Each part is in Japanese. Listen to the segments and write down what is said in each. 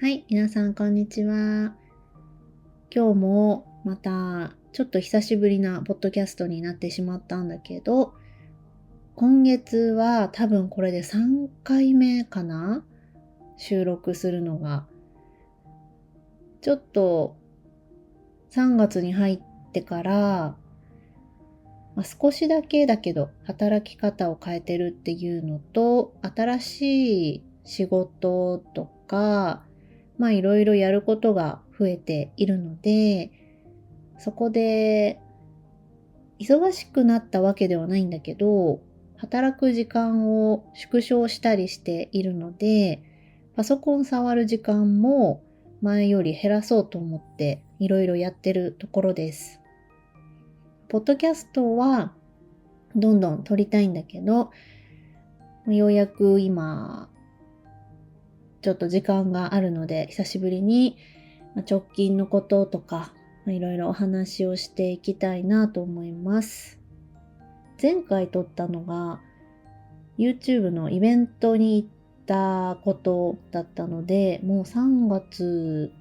はい、皆さんこんにちは。今日もまたちょっと久しぶりなポッドキャストになってしまったんだけど、今月は多分これで3回目かな？収録するのが。ちょっと3月に入ってから、少しだけだけど働き方を変えてるっていうのと、新しい仕事とか、いろいろやることが増えているので、そこで忙しくなったわけではないんだけど、働く時間を縮小したりしているので、パソコン触る時間も前より減らそうと思っていろいろやってるところです。ポッドキャストはどんどん撮りたいんだけど、ようやく今ちょっと時間があるので、久しぶりに直近のこととかいろいろお話をしていきたいなと思います。前回撮ったのが YouTube のイベントに行ったことだったので、もう3月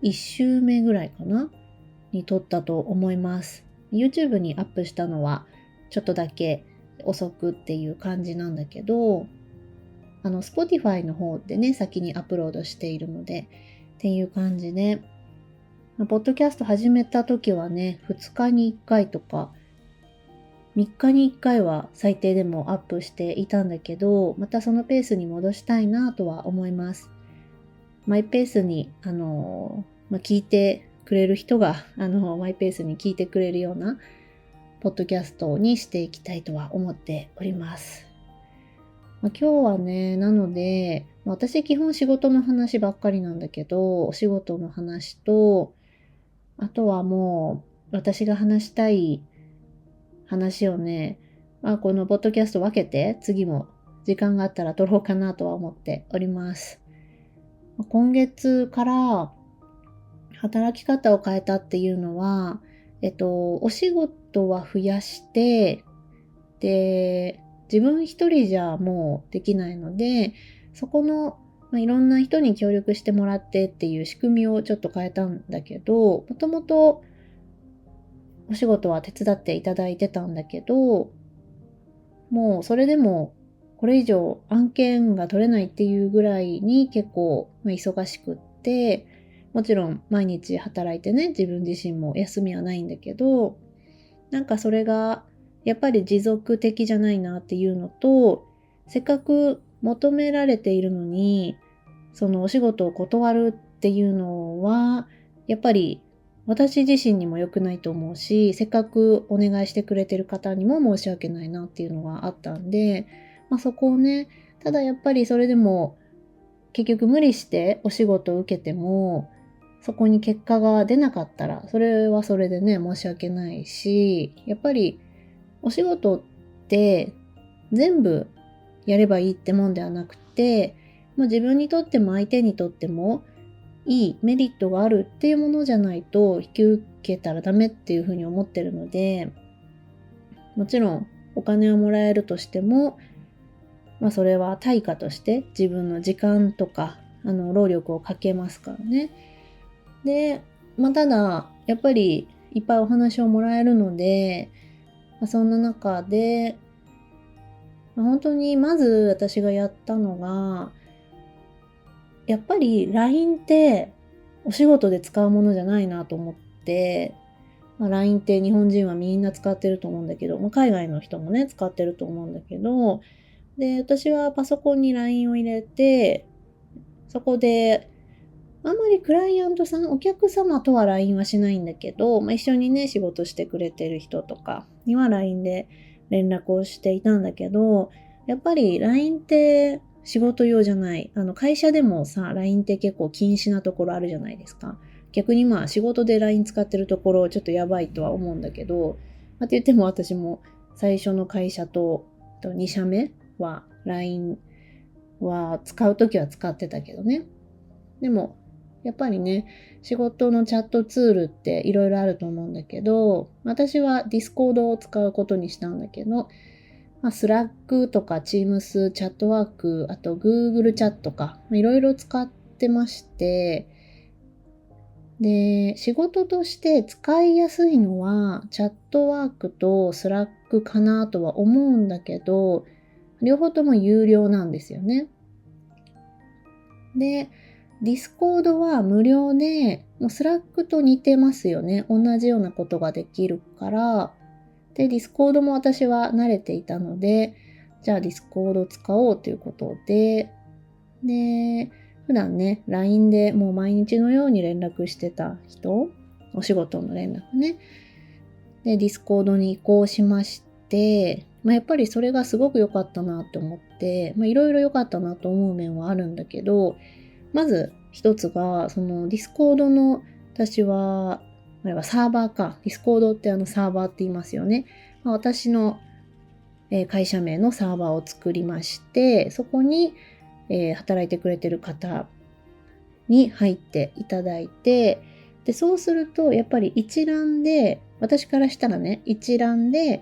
1週目ぐらいかなに撮ったと思います。 YouTube にアップしたのはちょっとだけ遅くっていう感じなんだけど、Spotify の方でね先にアップロードしているのでっていう感じで、ポッドキャスト始めた時はね2日に1回とか3日に1回は最低でもアップしていたんだけど、またそのペースに戻したいなとは思います。マイペースに、聞いてくれる人が、マイペースに聞いてくれるようなポッドキャストにしていきたいとは思っております。今日はね、なので、私基本仕事の話ばっかりなんだけど、お仕事の話と、あとはもう私が話したい話をね、このポッドキャスト分けて次も時間があったら撮ろうかなとは思っております。今月から働き方を変えたっていうのは、お仕事は増やして、で、自分一人じゃもうできないので、そこの、いろんな人に協力してもらってっていう仕組みをちょっと変えたんだけど、もともとお仕事は手伝っていただいてたんだけど、もうそれでもこれ以上案件が取れないっていうぐらいに結構忙しくって、もちろん毎日働いてね、自分自身も休みはないんだけど、なんかそれがやっぱり持続的じゃないなっていうのと、せっかく求められているのに、そのお仕事を断るっていうのは、やっぱり私自身にも良くないと思うし、せっかくお願いしてくれてる方にも申し訳ないなっていうのがあったんで、そこをね、ただやっぱりそれでも結局無理してお仕事を受けても、そこに結果が出なかったら、それはそれでね、申し訳ないし、やっぱりお仕事って全部やればいいってもんではなくて、もう自分にとっても相手にとってもいいメリットがあるっていうものじゃないと引き受けたらダメっていうふうに思ってるので、もちろんお金をもらえるとしても、それは対価として自分の時間とか労力をかけますからね。で、ただやっぱりいっぱいお話をもらえるので、そんな中で、本当にまず私がやったのが、やっぱり LINE ってお仕事で使うものじゃないなと思って、LINE って日本人はみんな使ってると思うんだけど、海外の人もね、使ってると思うんだけど、で、私はパソコンに LINE を入れて、そこで、あんまりクライアントさん、お客様とは LINE はしないんだけど、一緒にね、仕事してくれてる人とかには LINE で連絡をしていたんだけど、やっぱり LINE って仕事用じゃない。会社でもさ、LINE って結構禁止なところあるじゃないですか。逆に仕事で LINE 使ってるところちょっとやばいとは思うんだけど、って言っても私も最初の会社と2社目は LINE は使うときは使ってたけどね。でも、やっぱりね、仕事のチャットツールっていろいろあると思うんだけど、私は Discord を使うことにしたんだけど、Slack とか Teams、チャットワーク、あと Google チャットか、いろいろ使っってまして、で、仕事として使いやすいのはチャットワークとスラックかなとは思うんだけど、両方とも有料なんですよね。で、ディスコードは無料で、もうスラックと似てますよね。同じようなことができるから。で、ディスコードも私は慣れていたので、じゃあディスコードを使おうということで、普段ね、LINE でもう毎日のように連絡してた人、お仕事の連絡ね。で、ディスコードに移行しまして、やっぱりそれがすごく良かったなって思って、いろいろ良かったなと思う面はあるんだけど、まず一つが、そのディスコードの、私は、あれはサーバーか。ディスコードってサーバーって言いますよね。私の会社名のサーバーを作りまして、そこに働いてくれてる方に入っていただいて、で、そうすると、やっぱり一覧で、私からしたらね、一覧で、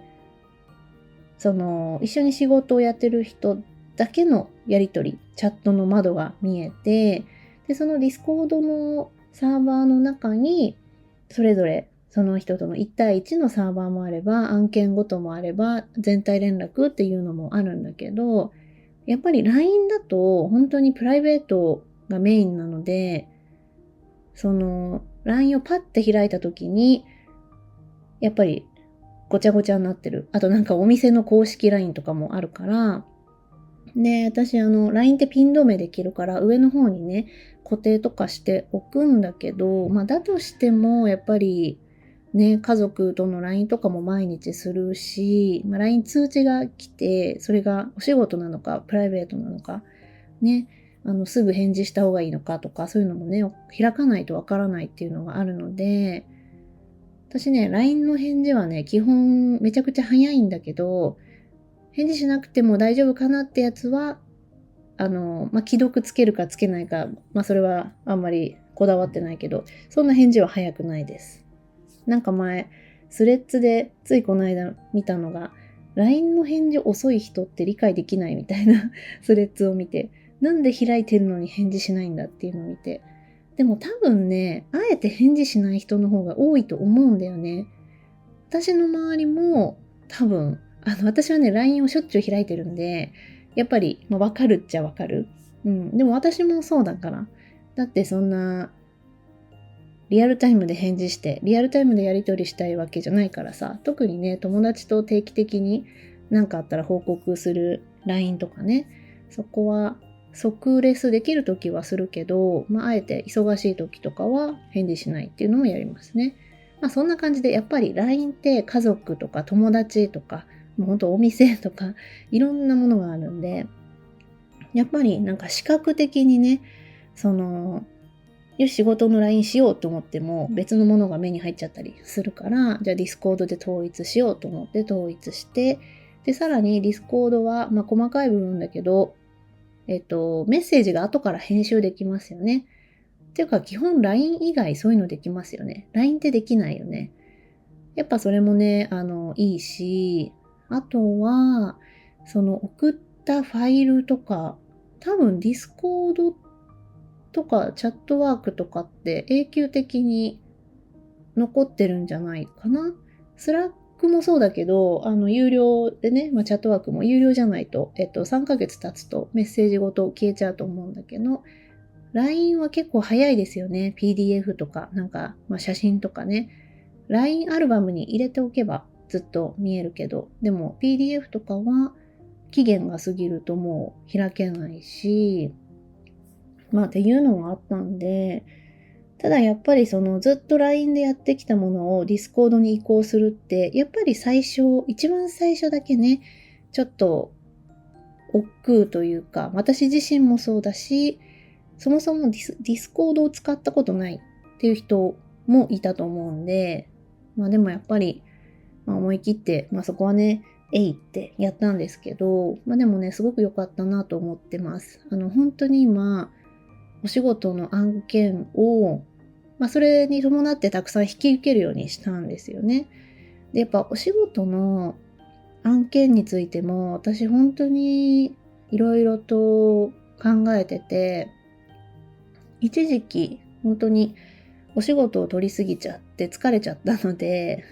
一緒に仕事をやってる人だけのやり取り、チャットの窓が見えて、で、そのディスコードのサーバーの中に、それぞれその人との1対1のサーバーもあれば、案件ごともあれば、全体連絡っていうのもあるんだけど、やっぱり LINE だと本当にプライベートがメインなので、LINE をパッて開いた時に、やっぱりごちゃごちゃになってる。あとなんかお店の公式 LINE とかもあるから、で、私LINE ってピン止めできるから上の方にね、固定とかしておくんだけど、だとしてもやっぱりね、家族との LINE とかも毎日するし、LINE 通知が来て、それがお仕事なのか、プライベートなのか、ね、すぐ返事した方がいいのかとか、そういうのもね、開かないとわからないっていうのがあるので、私ね、LINE の返事はね、基本めちゃくちゃ早いんだけど、返事しなくても大丈夫かなってやつは、既読つけるかつけないか、それはあんまりこだわってないけど、そんな返事は早くないです。なんか前、スレッズでついこの間見たのが、LINE の返事遅い人って理解できないみたいなスレッズを見て、なんで開いてるのに返事しないんだっていうのを見て、でも多分ね、あえて返事しない人の方が多いと思うんだよね。私の周りも多分、私はね、LINE をしょっちゅう開いてるんで、やっぱり、わかるっちゃわかる。うん。でも私もそうだから。だってそんな、リアルタイムで返事して、リアルタイムでやり取りしたいわけじゃないからさ、特にね、友達と定期的に何かあったら報告する LINE とかね、そこは即レスできるときはするけど、あえて忙しいときとかは返事しないっていうのもやりますね。そんな感じで、やっぱり LINE って家族とか友達とか、もうほんとお店とか、いろんなものがあるんで、やっぱりなんか視覚的にね、よし仕事の LINE しようと思っても別のものが目に入っちゃったりするから、じゃあ Discord で統一しようと思って統一して、で、さらに Discord は、細かい部分だけど、メッセージが後から編集できますよね。っていうか、基本 LINE 以外そういうのできますよね。LINE ってできないよね。やっぱそれもね、いいし、あとは、送ったファイルとか、多分 Discord とかチャットワークとかって永久的に残ってるんじゃないかな。スラックもそうだけど、有料でね、チャットワークも有料じゃないと、3ヶ月経つとメッセージごと消えちゃうと思うんだけど、LINE は結構早いですよね。PDF とか、なんか、写真とかね。LINE アルバムに入れておけばずっと見えるけど、でも PDF とかは期限が過ぎるともう開けないし、っていうのがあったんで、ただやっぱりずっと LINE でやってきたものを Discord に移行するって、やっぱり一番最初だけね、ちょっと億劫というか、私自身もそうだし、そもそもDiscord を使ったことないっていう人もいたと思うんで、でもやっぱり、思い切って、そこはね、えいってやったんですけど、でもね、すごく良かったなと思ってます。本当に今、お仕事の案件を、それに伴ってたくさん引き受けるようにしたんですよね。で、やっぱお仕事の案件についても、私本当にいろいろと考えてて、一時期本当にお仕事を取りすぎちゃって疲れちゃったので、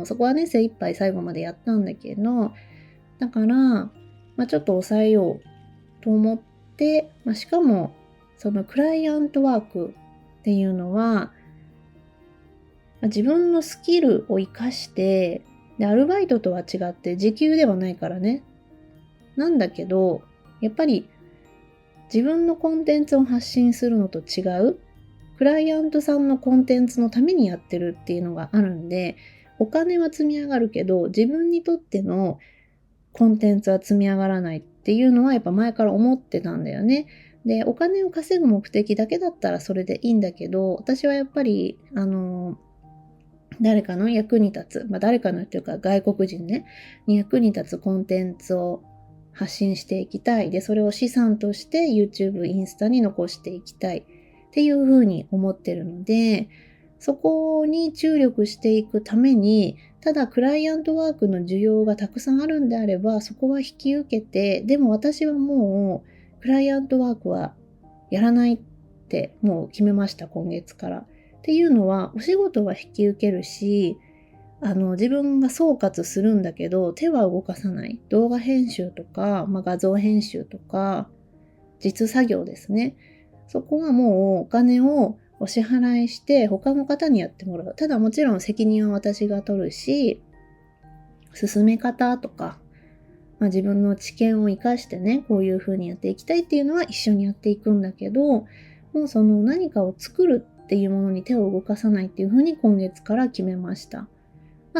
そこはね、精一杯最後までやったんだけど、だから、ちょっと抑えようと思って、しかも、そのクライアントワークっていうのは、自分のスキルを活かして、で、アルバイトとは違って時給ではないからね。なんだけど、やっぱり自分のコンテンツを発信するのと違う、クライアントさんのコンテンツのためにやってるっていうのがあるんで、お金は積み上がるけど、自分にとってのコンテンツは積み上がらないっていうのはやっぱ前から思ってたんだよね。で、お金を稼ぐ目的だけだったらそれでいいんだけど、私はやっぱり、誰かの役に立つ、誰かのっていうか外国人ね、に役に立つコンテンツを発信していきたい。で、それを資産として YouTube、インスタに残していきたいっていうふうに思ってるので、そこに注力していくために、ただクライアントワークの需要がたくさんあるんであれば、そこは引き受けて、でも私はもうクライアントワークはやらないってもう決めました、今月から。っていうのは、お仕事は引き受けるし、自分が総括するんだけど、手は動かさない。動画編集とか、画像編集とか、実作業ですね。そこはもうお金をお支払いして他の方にやってもらう。ただもちろん責任は私が取るし、進め方とか、自分の知見を生かしてね、こういう風にやっていきたいっていうのは一緒にやっていくんだけど、もうその何かを作るっていうものに手を動かさないっていう風に今月から決めました。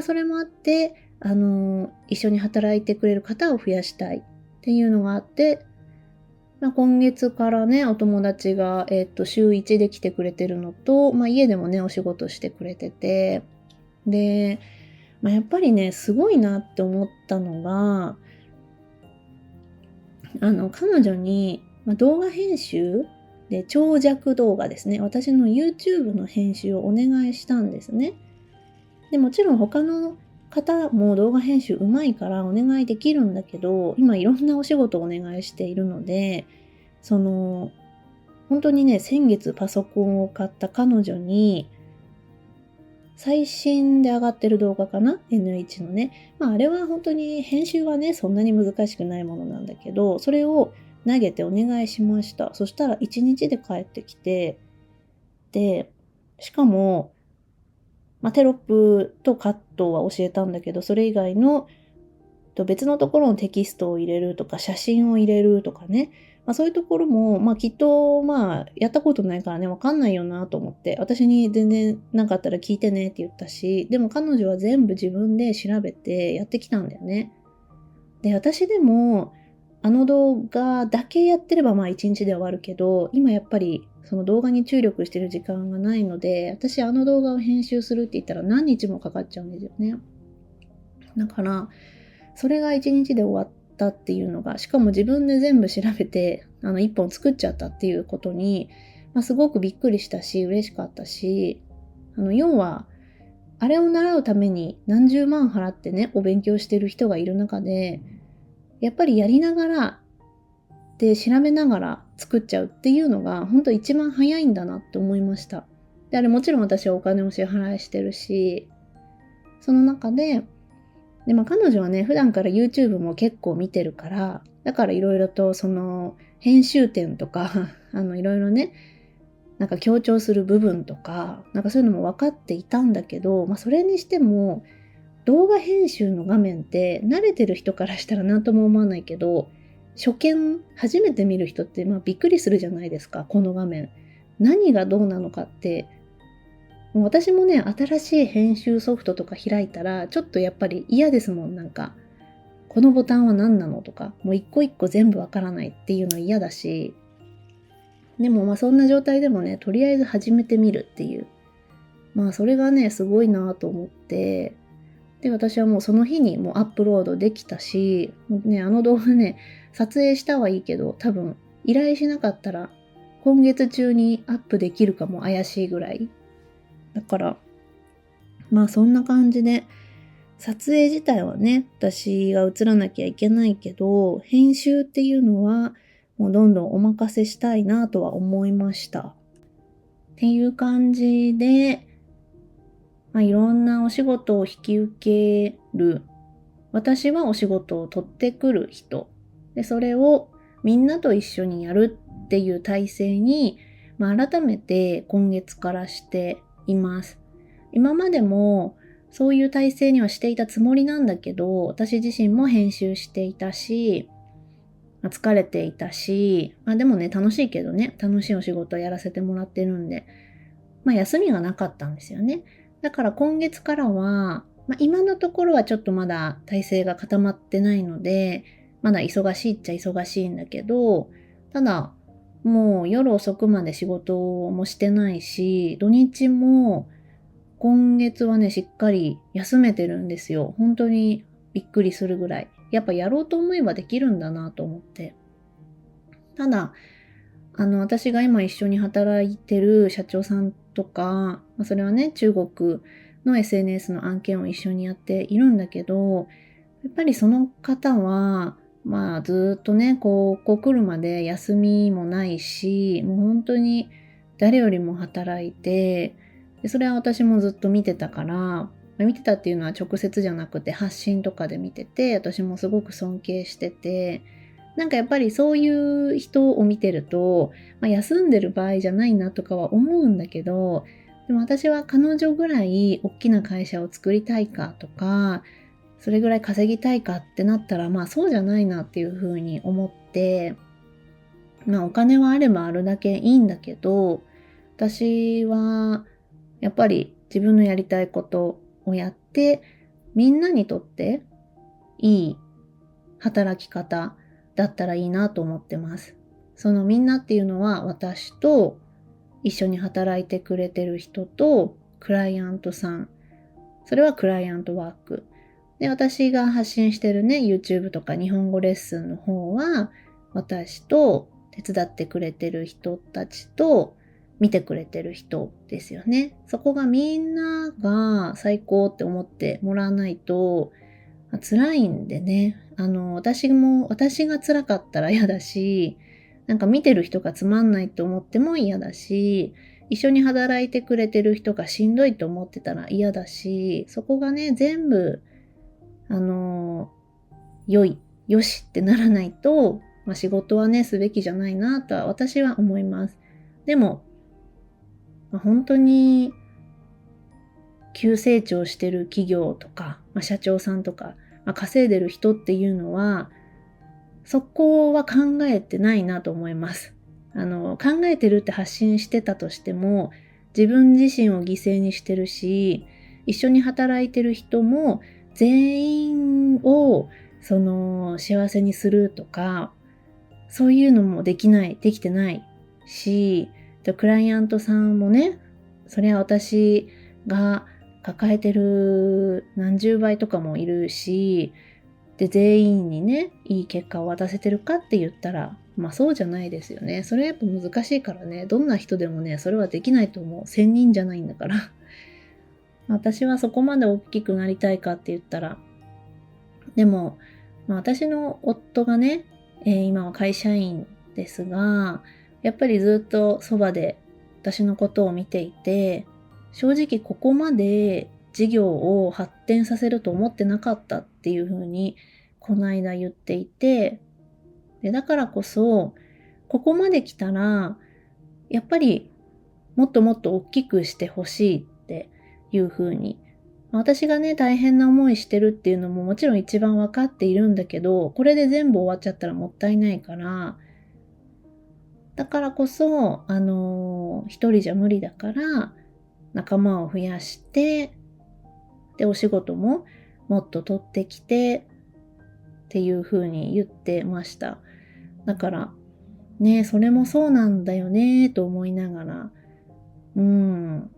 それもあって、一緒に働いてくれる方を増やしたいっていうのがあって、今月からね、お友達が、週1で来てくれてるのと、家でもね、お仕事してくれてて、で、やっぱりね、すごいなって思ったのが、彼女に、動画編集で長尺動画ですね。私の YouTube の編集をお願いしたんですね。で、もちろん他の方も動画編集うまいからお願いできるんだけど、今いろんなお仕事をお願いしているので、本当にね、先月パソコンを買った彼女に、最新で上がってる動画かな ?N1 のね。あれは本当に編集はね、そんなに難しくないものなんだけど、それを投げてお願いしました。そしたら1日で帰ってきて、で、しかも、テロップとカットは教えたんだけど、それ以外の別のところのテキストを入れるとか、写真を入れるとかね。そういうところも、きっと、やったことないからね、わかんないよなと思って、私に全然なかったら聞いてねって言ったし、でも彼女は全部自分で調べてやってきたんだよね。で、私でも、あの動画だけやってれば一日で終わるけど、今やっぱりその動画に注力してる時間がないので、私あの動画を編集するって言ったら何日もかかっちゃうんですよね。だから、それが1日で終わったっていうのが、しかも自分で全部調べて、1本作っちゃったっていうことに、すごくびっくりしたし、嬉しかったし、要は、あれを習うために何十万払ってね、お勉強してる人がいる中で、やっぱりやりながら、で、調べながら作っちゃうっていうのが、本当一番早いんだなって思いました。で、あれもちろん私はお金を支払いしてるし、その中で、彼女はね、普段から YouTube も結構見てるから、だからいろいろとその編集点とか、いろいろね、強調する部分とか、そういうのも分かっていたんだけど、それにしても、動画編集の画面って慣れてる人からしたら何とも思わないけど、初見、初めて見る人ってびっくりするじゃないですか、この画面。何がどうなのかってもう私もね、新しい編集ソフトとか開いたら、ちょっとやっぱり嫌ですもん、このボタンは何なのとか、もう一個一個全部わからないっていうの嫌だし、でもそんな状態でもね、とりあえず始めてみるっていう。それがね、すごいなと思って、で、私はもうその日にもうアップロードできたし、もうね、あの動画ね、撮影したはいいけど、多分依頼しなかったら、今月中にアップできるかも怪しいぐらい。だから、そんな感じで、撮影自体はね、私が映らなきゃいけないけど、編集っていうのは、もうどんどんお任せしたいなとは思いました。っていう感じで、いろんなお仕事を引き受ける。私はお仕事を取ってくる人。で、それをみんなと一緒にやるっていう体制に、改めて今月からしています。今までもそういう体制にはしていたつもりなんだけど、私自身も編集していたし、疲れていたし、でもね、楽しいけどね、楽しいお仕事をやらせてもらってるんで、休みがなかったんですよね。だから今月からは、今のところはちょっとまだ体制が固まってないので、まだ忙しいっちゃ忙しいんだけど、ただ、もう夜遅くまで仕事もしてないし、土日も今月はね、しっかり休めてるんですよ。本当にびっくりするぐらい。やっぱやろうと思えばできるんだなと思って。ただ、私が今一緒に働いてる社長さんとか、それはね、中国の SNS の案件を一緒にやっているんだけど、やっぱりその方は、ずっとね、ここ来るまで休みもないし、もう本当に誰よりも働いて、でそれは私もずっと見てたから、見てたっていうのは直接じゃなくて発信とかで見てて、私もすごく尊敬してて、なんかやっぱりそういう人を見てると、休んでる場合じゃないなとかは思うんだけど、でも私は彼女ぐらい大きな会社を作りたいかとか、それぐらい稼ぎたいかってなったら、そうじゃないなっていうふうに思って、お金はあればあるだけいいんだけど、私はやっぱり自分のやりたいことをやって、みんなにとっていい働き方だったらいいなと思ってます。そのみんなっていうのは私と一緒に働いてくれてる人とクライアントさん。それはクライアントワーク。で、私が発信してるね、YouTube とか日本語レッスンの方は私と手伝ってくれてる人たちと見てくれてる人ですよね。そこがみんなが最高って思ってもらわないと辛いんでね。私が辛かったら嫌だし、なんか見てる人がつまんないと思っても嫌だし、一緒に働いてくれてる人がしんどいと思ってたら嫌だし、そこがね、全部、あの、よしってならないと、仕事はね、すべきじゃないなとは私は思います。でも、本当に急成長してる企業とか、社長さんとか、稼いでる人っていうのは、そこは考えてないなと思います。考えてるって発信してたとしても、自分自身を犠牲にしてるし、一緒に働いてる人も全員を幸せにするとか、そういうのもできてないし、クライアントさんもね、それは私が抱えてる何十倍とかもいるし、で、全員にね、いい結果を渡せてるかって言ったら、そうじゃないですよね。それはやっぱ難しいからね、どんな人でもね、それはできないと思う。1000人じゃないんだから。私はそこまで大きくなりたいかって言ったら、でも、私の夫がね、今は会社員ですが、やっぱりずっとそばで私のことを見ていて、正直ここまで事業を発展させると思ってなかったっていうふうに、この間言っていて、でだからこそ、ここまで来たら、やっぱりもっともっと大きくしてほしいっていうふうに私がね、大変な思いしてるっていうのももちろん一番わかっているんだけど、これで全部終わっちゃったらもったいないから、だからこそ、一人じゃ無理だから、仲間を増やして、で、お仕事ももっと取ってきて、っていう風に言ってました。だから、ね、それもそうなんだよね、と思いながら、うん。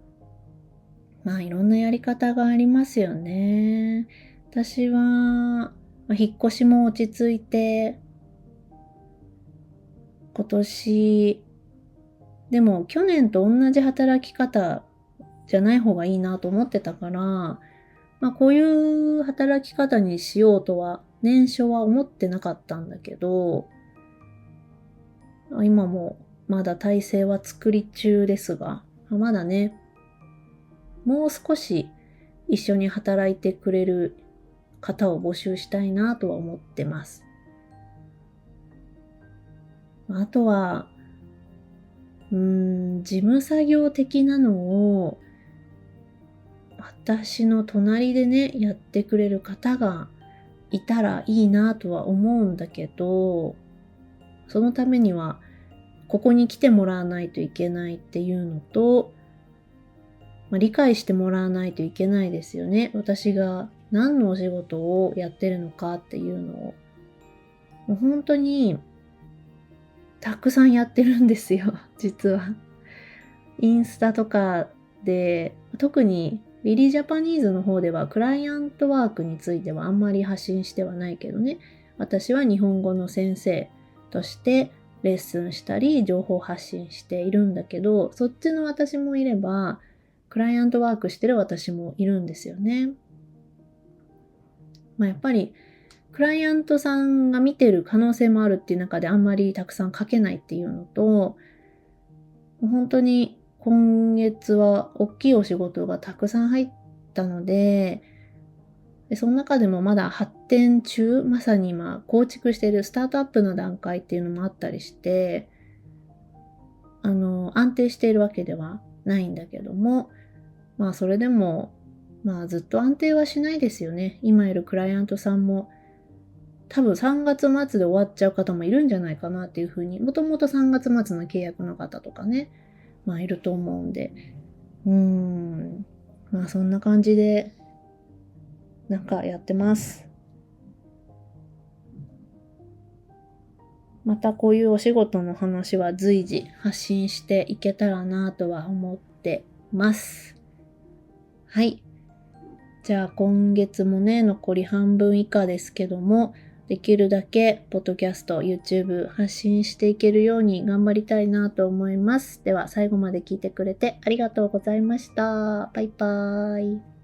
いろんなやり方がありますよね。私は、引っ越しも落ち着いて、今年、でも去年と同じ働き方じゃない方がいいなと思ってたから、こういう働き方にしようとは、年初は思ってなかったんだけど、今もまだ体制は作り中ですが、まだね、もう少し一緒に働いてくれる方を募集したいなとは思ってます。あとは、事務作業的なのを私の隣でね、やってくれる方がいたらいいなとは思うんだけど、そのためにはここに来てもらわないといけないっていうのと、理解してもらわないといけないですよね。私が何のお仕事をやってるのかっていうのを。もう本当にたくさんやってるんですよ、実は。インスタとかで、特にリリージャパニーズの方ではクライアントワークについてはあんまり発信してはないけどね。私は日本語の先生としてレッスンしたり情報発信しているんだけど、そっちの私もいれば、クライアントワークしてる私もいるんですよね。やっぱりクライアントさんが見てる可能性もあるっていう中であんまりたくさん書けないっていうのと、本当に今月は大きいお仕事がたくさん入ったので、その中でもまだ発展中、まさに今構築しているスタートアップの段階っていうのもあったりして、安定しているわけではないんだけども、それでも、ずっと安定はしないですよね。今いるクライアントさんも、多分3月末で終わっちゃう方もいるんじゃないかなっていうふうに、もともと3月末の契約の方とかね、いると思うんで、そんな感じで、やってます。またこういうお仕事の話は随時発信していけたらなとは思ってます。はい。じゃあ今月もね、残り半分以下ですけども、できるだけポッドキャスト、YouTube 発信していけるように頑張りたいなと思います。では最後まで聞いてくれてありがとうございました。バイバーイ。